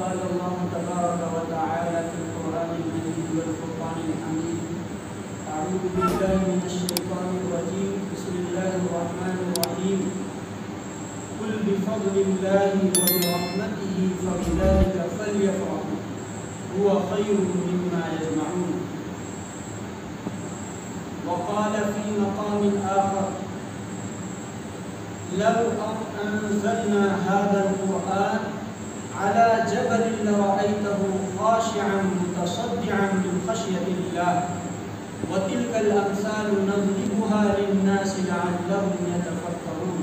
قال الله تبارك وتعالى في القرآن المجيد والفرقان الحميد أعوذ بالله من الشيطان الرجيم بسم الله الرحمن الرحيم قل بفضل الله وبرحمته فبذلك فليفرحوا هو خير مما يجمعون. وقال في مقام آخر لو أنزلنا هذا القرآن على جبل لرأيته خاشعا متصدعا من خشية الله وتلك الأمثال نضربها للناس لعلهم يتفكرون.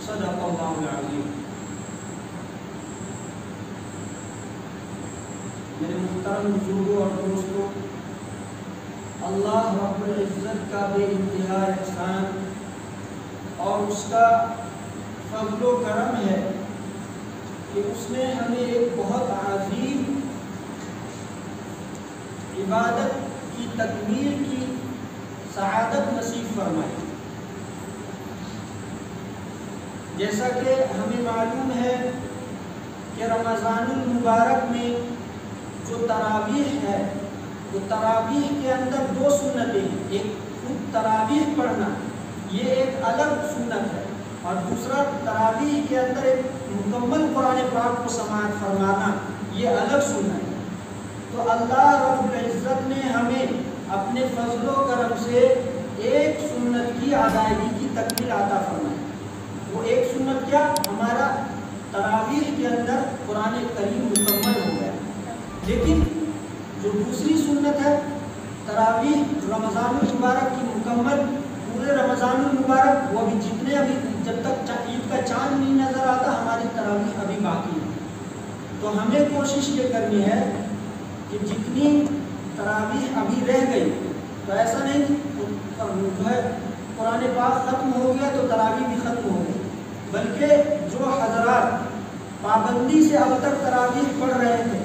صدق الله العظيم. میرے محترم بزرگوں اور دوستوں، اللہ رب العزت کا بے انتہا احسان اور اس کا فضل و کرم ہے کہ اس نے ہمیں ایک بہت عظیم عبادت کی تکمیل کی سعادت نصیب فرمائی. جیسا کہ ہمیں معلوم ہے کہ رمضان المبارک میں جو تراویح ہے وہ تراویح کے اندر دو سنتیں ہیں. ایک خود تراویح پڑھنا، یہ ایک الگ سنت ہے، اور دوسرا تراویح کے اندر ایک مکمل قرآن پاک کو سماعت فرمانا، یہ الگ سنت ہے. تو اللہ رب العزت نے ہمیں اپنے فضل و کرم سے ایک سنت کی ادائیگی کی تکمیل عطا فرمائی. وہ ایک سنت کیا؟ ہمارا تراویح کے اندر قرآن کریم مکمل ہو گیا. لیکن جو دوسری سنت ہے تراویح رمضان المبارک کی مکمل، پورے رمضان المبارک، وہ ابھی جتنے ابھی جب تک عید کا چاند نہیں نظر آتا ہماری تراویح ابھی باقی ہے. تو ہمیں کوشش یہ کرنی ہے کہ جتنی تراویح ابھی رہ گئی، تو ایسا نہیں جو ہے قرآن پاک ختم ہو گیا تو تراویح بھی ختم ہو گئی، بلکہ جو حضرات پابندی سے اب تک تراویح پڑھ رہے تھے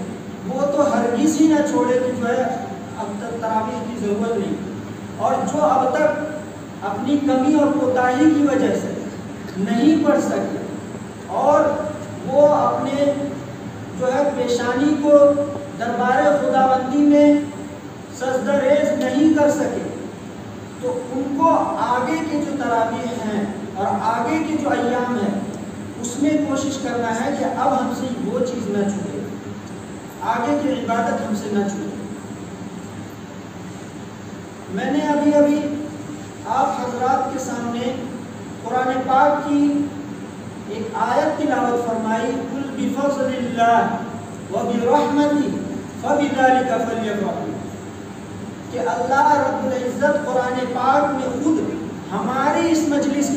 وہ تو ہرگز ہی نہ چھوڑے کہ جو ہے اب تک تراویح کی ضرورت نہیں. اور جو اب تک اپنی کمی اور کوتاہی کی وجہ سے نہیں پڑھ سکے اور وہ اپنے جو ہے پیشانی کو دربار خداوندی میں سجدہ ریز نہیں کر سکے، تو ان کو آگے کے جو تراویح ہیں اور آگے کے جو ایام ہیں اس میں کوشش کرنا ہے کہ اب ہم سے وہ چیز نہ چھوٹے، آگے کی عبادت ہم سے نہ چھوٹے. میں نے ابھی آپ حضرات کے سامنے قرآن پاک کی ایک آیت تلاوت فرمائی، قل بفضل اللہ وبرحمتہ فبذلک فلیفرحوا، کہ اللہ رب العزت قرآن پاک میں خود ہماری اس مجلس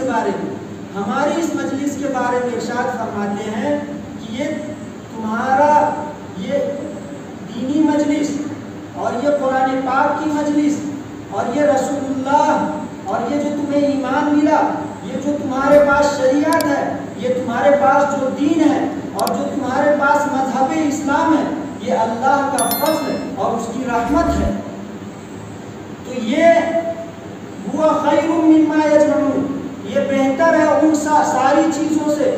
کے بارے میں ارشاد فرماتے ہیں کہ یہ تمہارا یہ دینی مجلس اور یہ قرآن پاک کی مجلس اور یہ رسول اللہ اور یہ جو تمہیں ایمان ملا، یہ جو تمہارے پاس شریعت ہے، یہ تمہارے پاس جو دین ہے اور جو تمہارے پاس مذہب اسلام ہے، یہ اللہ کا فضل اور اس کی رحمت ہے. تو یہ ہوا خیر مما یجمعون، یہ بہتر ہے ان ساری چیزوں سے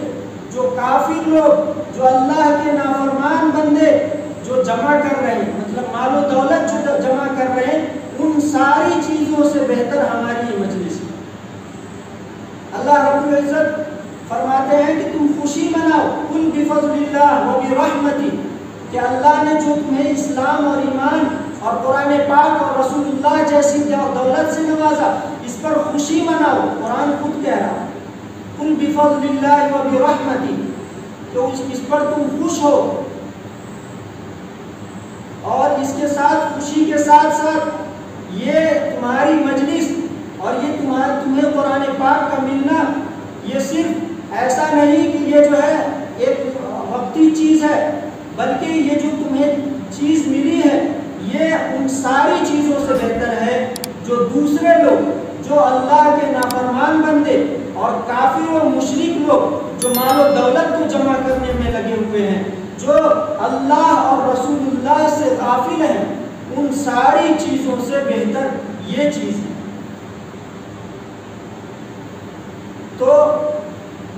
جو کافر لوگ، جو اللہ کے نافرمان بندے جو جمع کر رہے ہیں، مطلب مال و دولت جو جمع کر رہے ہیں، ان ساری چیزوں سے بہتر ہماری یہ مجلس ہے. اللہ رب العزت فرماتے ہیں کہ تم خوشی مناؤ، قل بفضل اللہ وبرحمتہ، کہ اللہ نے جو تمہیں اسلام اور ایمان اور قرآن پاک اور رسول اللہ جیسی دولت سے نوازا، اس پر خوشی مناؤ. قرآن خود کہہ رہا قل بفضل اللہ وبرحمتہ، کہ اس پر تم خوش ہو، اور اس کے ساتھ خوشی کے ساتھ ساتھ یہ تمہاری مجلس اور یہ تمہیں قرآن پاک کا ملنا، یہ صرف ایسا نہیں کہ یہ جو ہے ایک وقتی چیز ہے، بلکہ یہ جو تمہیں چیز ملی ہے یہ ان ساری چیزوں سے بہتر ہے جو دوسرے لوگ، جو اللہ کے نافرمان بندے اور کافر و مشرک لوگ جو مال و دولت کو جمع کرنے میں لگے ہوئے ہیں، جو اللہ اور رسول اللہ سے غافل ہیں، ان ساری چیزوں سے بہتر یہ چیز ہے. تو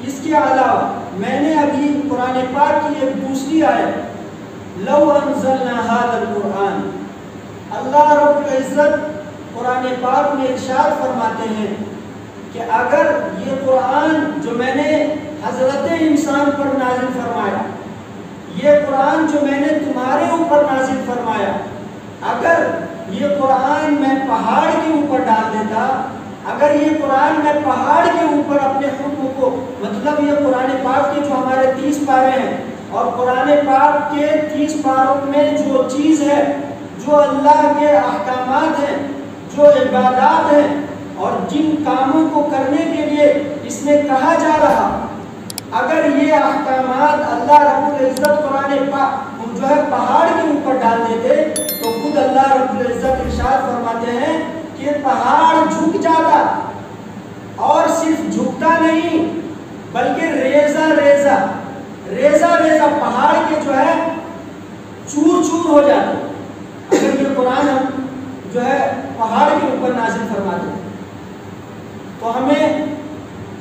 اس کے علاوہ میں نے ابھی قرآن پاک کی ایک دوسری آیت لو انزلنا هذا القرآن، اللہ رب العزت قرآن پاک میں ارشاد فرماتے ہیں کہ اگر یہ قرآن جو میں نے حضرت انسان پر نازل فرمایا، یہ قرآن جو میں نے تمہارے اوپر نازل فرمایا، اگر یہ قرآن میں پہاڑ کے اوپر ڈال دیتا، اگر یہ قرآن میں پہاڑ کے اوپر اپنے حکم کو، مطلب یہ قرآن پاک کے جو ہمارے 30 پارے ہیں اور قرآن پاک کے 30 پاروں میں جو چیز ہے، جو اللہ کے احکامات ہیں، جو عبادات ہیں اور جن کاموں کو کرنے کے لیے اس میں کہا جا رہا، اگر یہ احکامات اللہ رب العزت قرآن پاک جو ہے پہاڑ کے اوپر ڈال دیتے تو خود اللہ رب العزت ارشاد فرماتے ہیں کہ پہاڑ جھک جاتا، اور صرف جھکتا نہیں بلکہ ریزہ ریزہ ریزہ ریزہ پہاڑ کے جو ہے چور چور ہو جاتے اگر یہ قرآن ہم جو ہے پہاڑ کے اوپر نازل فرما دیں۔ تو ہمیں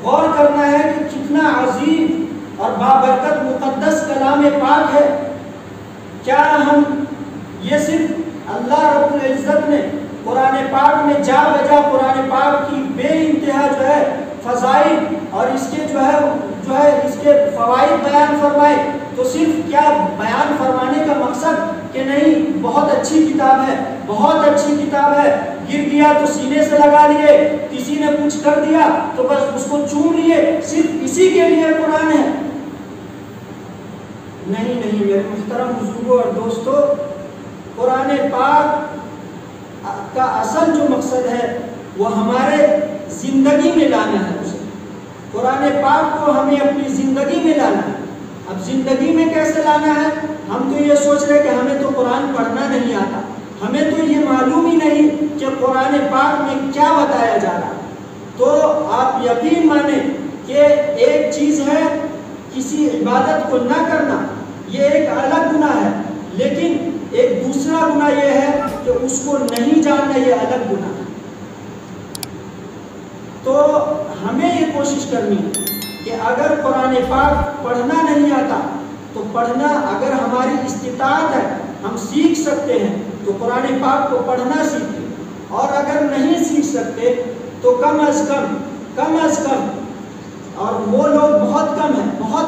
غور کرنا ہے کہ کتنا عظیم اور بابرکت مقدس کلام پاک ہے۔ کیا ہم یہ صرف اللہ رب العزت نے قرآن پاک میں جا بجا قرآن پاک کی بے انتہا جو ہے فضائل اور اس کے جو ہے اس کے فوائد بیان فرمائے، تو صرف کیا بیان فرمانے کا مقصد کہ نہیں بہت اچھی کتاب ہے، بہت اچھی کتاب ہے، گر گیا تو سینے سے لگا لیے، کسی نے کچھ کر دیا تو بس اس کو چوم لیے، صرف اسی کے لیے قرآن ہے؟ نہیں نہیں میرے محترم بزرگوں اور دوستو، قرآن پاک کا اصل جو مقصد ہے وہ ہمارے زندگی میں لانا ہے اسے۔ قرآن پاک کو ہمیں اپنی زندگی میں لانا ہے۔ اب زندگی میں کیسے لانا ہے؟ ہم تو یہ سوچ رہے کہ ہمیں تو قرآن پڑھنا نہیں آتا، ہمیں تو یہ معلوم ہی نہیں کہ قرآن پاک میں کیا بتایا جا رہا ہے۔ تو آپ یقین مانیں کہ ایک چیز ہے کسی عبادت کو نہ کرنا، یہ ایک الگ گناہ ہے، لیکن ایک دوسرا گناہ یہ ہے کہ اس کو نہیں جاننا، یہ الگ گناہ ہے۔ تو ہمیں یہ کوشش کرنی ہے کہ اگر قرآن پاک پڑھنا نہیں آتا تو پڑھنا، اگر ہماری استطاعت ہے ہم سیکھ سکتے ہیں تو قرآن پاک کو پڑھنا سیکھیں، اور اگر نہیں سیکھ سکتے تو کم از کم اور وہ لوگ بہت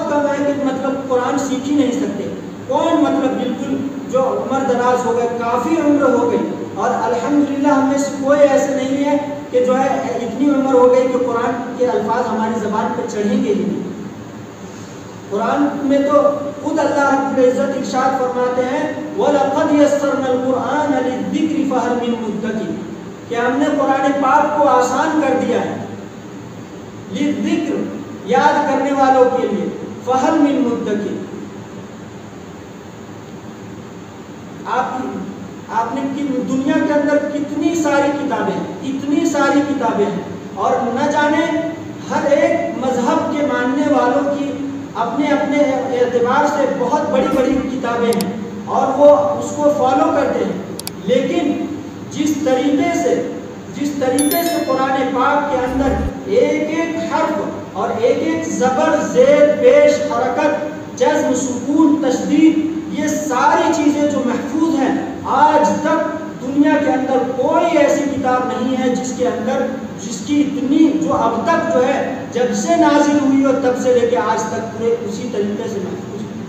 کم ہے کہ مطلب قرآن سیکھ ہی نہیں سکتے۔ کون مطلب بالکل جو عمر دراز ہو گئے، کافی عمر ہو گئی، اور الحمدللہ ہم میں سے کوئی ایسے نہیں ہے کہ جو ہے اتنی عمر ہو گئی کہ قرآن کے الفاظ ہماری زبان پہ چڑھیں گے ہی نہیں۔ قرآن میں تو خود اللہ رب العزت ارشاد فرماتے ہیں وَلَقَدْ يَسَّرْنَا الْقُرْآنَ لِلذِّكْرِ فَهَلْ مِن مُدَّكِرٍ، کہ ہم نے قرآن پاک کو آسان کر دیا ہے، لِلذِّكْرِ یاد کرنے والوں کے لیے، فَهَلْ مِن مُدَّكِرٍ۔ آپ نے دنیا کے اندر کتنی ساری کتابیں ہیں، اور نہ جانے ہر ایک مذہب کے ماننے والوں کی اپنے اعتبار سے بہت بڑی کتابیں ہیں اور وہ اس کو فالو کرتے ہیں، لیکن جس طریقے سے قرآن پاک کے اندر ایک حرف اور ایک زبر، زیر، پیش، حرکت، جزم، سکون، تشدید، یہ ساری چیزیں جو محفوظ ہیں، آج تک دنیا کے اندر کوئی ایسی کتاب نہیں ہے جس کی اتنی، جو اب تک جو ہے جب سے نازل ہوئی اور تب سے لے کے آج تک پورے اسی طریقے سے محفوظ ہے۔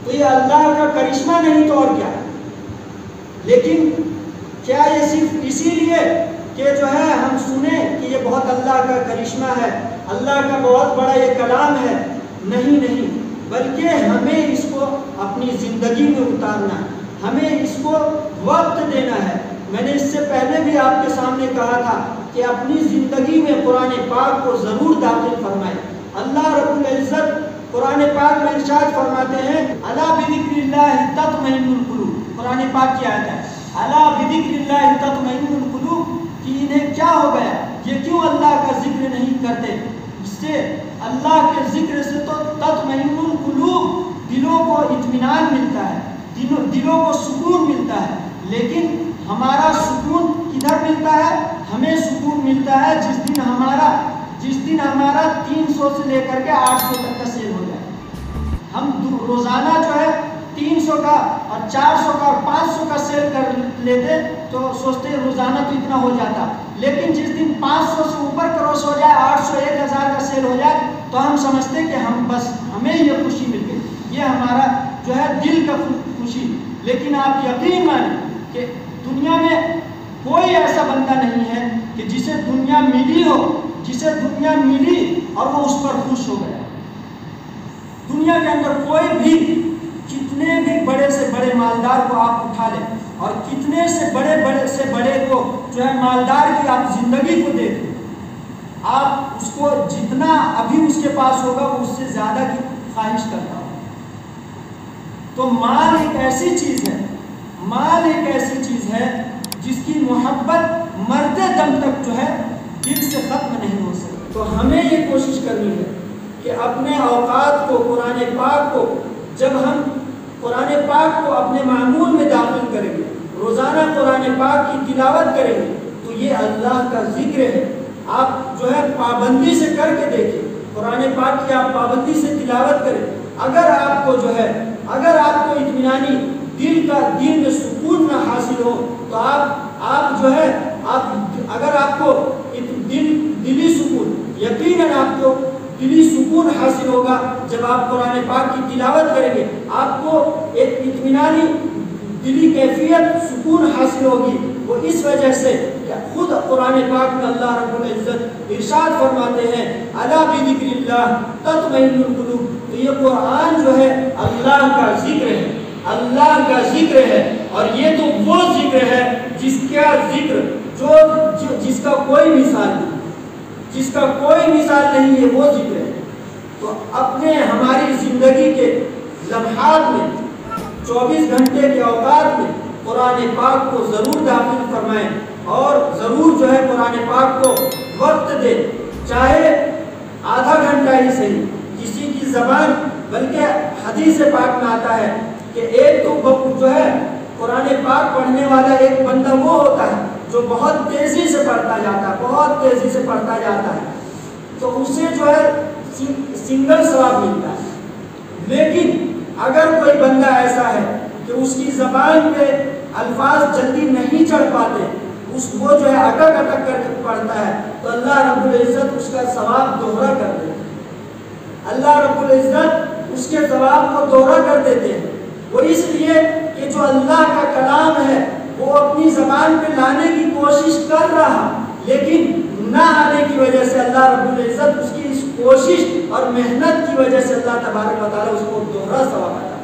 تو یہ اللہ کا کرشمہ نہیں تو اور کیا ہے؟ لیکن کیا یہ صرف اسی لیے کہ جو ہے ہم سنیں کہ یہ بہت اللہ کا کرشمہ ہے، اللہ کا بہت بڑا یہ کلام ہے؟ نہیں، بلکہ ہمیں اس کو اپنی زندگی میں اتارنا ہے، ہمیں اس کو وقت دینا ہے۔ میں نے اس سے پہلے بھی آپ کے سامنے کہا تھا کہ اپنی زندگی میں قرآن پاک کو ضرور داخل فرمائیں۔ اللہ رب العزت قرآن پاک میں ارشاد فرماتے ہیں الا بذکر اللہ تطمئن القلوب، قرآن پاک کی آیت ہے، الا بذکر اللہ تطمئن القلوب، کہ انہیں کیا ہو گیا، یہ کیوں اللہ کا ذکر نہیں کرتے؟ اس سے اللہ کے ذکر سے تو تطمئن القلوب، دلوں کو اطمینان ملتا ہے، دلوں کو سکون ملتا ہے، لیکن ہمارا سکون کدھر ملتا ہے؟ ہمیں سکون ملتا ہے جس دن ہمارا 300 سے لے کر کے 800 تک کا سیل ہو جائے۔ ہم روزانہ جو ہے 300 کا اور 400 کا اور 500 کا سیل کر لیتے تو سوچتے روزانہ تو اتنا ہو جاتا، لیکن جس دن 500 سے اوپر کراس ہو جائے، 800 1000 کا سیل ہو جائے تو ہم سمجھتے کہ ہمیں یہ خوشی مل گئی، یہ ہمارا جو ہے دل کا خوشی۔ لیکن آپ یقین مانیں کہ دنیا میں کوئی ایسا بندہ نہیں ہے کہ جسے دنیا ملی ہو، جسے دنیا ملی اور وہ اس پر خوش ہو گیا۔ دنیا کے اندر کوئی بھی، کتنے بھی بڑے سے بڑے مالدار کو آپ اٹھا لیں اور کتنے سے بڑے کو جو ہے مالدار کی آپ زندگی کو دیکھیں، آپ اس کو جتنا ابھی اس کے پاس ہوگا وہ اس سے زیادہ کی خواہش کرتا ہو۔ تو مال ایک ایسی چیز ہے، مال ایک ایسی چیز ہے جس کی محبت مرتے دم تک جو ہے دل سے ختم نہیں ہو سکتی۔ تو ہمیں یہ کوشش کرنی ہے کہ اپنے اوقات کو، قرآن پاک کو، جب ہم قرآن پاک کو اپنے معمول میں داخل کریں گے، روزانہ قرآن پاک کی تلاوت کریں گے تو یہ اللہ کا ذکر ہے۔ آپ جو ہے پابندی سے کر کے دیکھیں، قرآن پاک کی آپ پابندی سے تلاوت کریں، اگر آپ کو جو ہے، اگر آپ کو اطمینانی دل میں سکون نہ حاصل ہو تو آپ جو ہے، اگر آپ کو دلی سکون، یقیناً آپ کو دلی سکون حاصل ہوگا جب آپ قرآن پاک کی تلاوت کریں گے، آپ کو ایک اطمینانی دلی کیفیت سکون حاصل ہوگی۔ وہ اس وجہ سے کہ خود قرآن پاک میں اللہ رب العزت ارشاد فرماتے ہیں الا بذکر اللہ تطمئن القلوب۔ تو یہ قرآن جو ہے اللہ کا ذکر ہے، اللہ کا ذکر ہے، اور یہ تو وہ ذکر ہے جس کا ذکر جس کا کوئی مثال نہیں، جس کا کوئی مثال نہیں ہے، وہ ذکر ہے۔ تو اپنے ہماری زندگی کے لمحات میں، 24 گھنٹے کے اوقات میں قرآن پاک کو ضرور داخل فرمائیں اور ضرور جو ہے قرآن پاک کو وقت دیں، چاہے آدھا گھنٹہ ہی صحیح۔ کسی کی زبان، بلکہ حدیث پاک میں آتا ہے کہ ایک تو جو ہے قرآن پاک پڑھنے والا ایک بندہ وہ ہوتا ہے جو بہت تیزی سے پڑھتا جاتا ہے، بہت تیزی سے پڑھتا جاتا ہے، تو اسے جو ہے سنگل ثواب ملتا ہے۔ لیکن اگر کوئی بندہ ایسا ہے کہ اس کی زبان پہ الفاظ جلدی نہیں چڑھ پاتے، وہ جو ہے اٹک اٹک کر کے پڑھتا ہے، تو اللہ رب العزت اس کا ثواب دوہرا کر دیتے ہیں، اللہ رب العزت اس کے ثواب کو دوہرا کر دیتے ہیں۔ وہ اس لیے کہ جو اللہ کا کلام ہے وہ اپنی زبان پہ لانے کی کوشش کر رہا، لیکن نہ آنے کی وجہ سے اللہ رب العزت اس کی اس کوشش اور محنت کی وجہ سے اللہ تبارک و تعالیٰ اس کو دوہرا ثواب عطا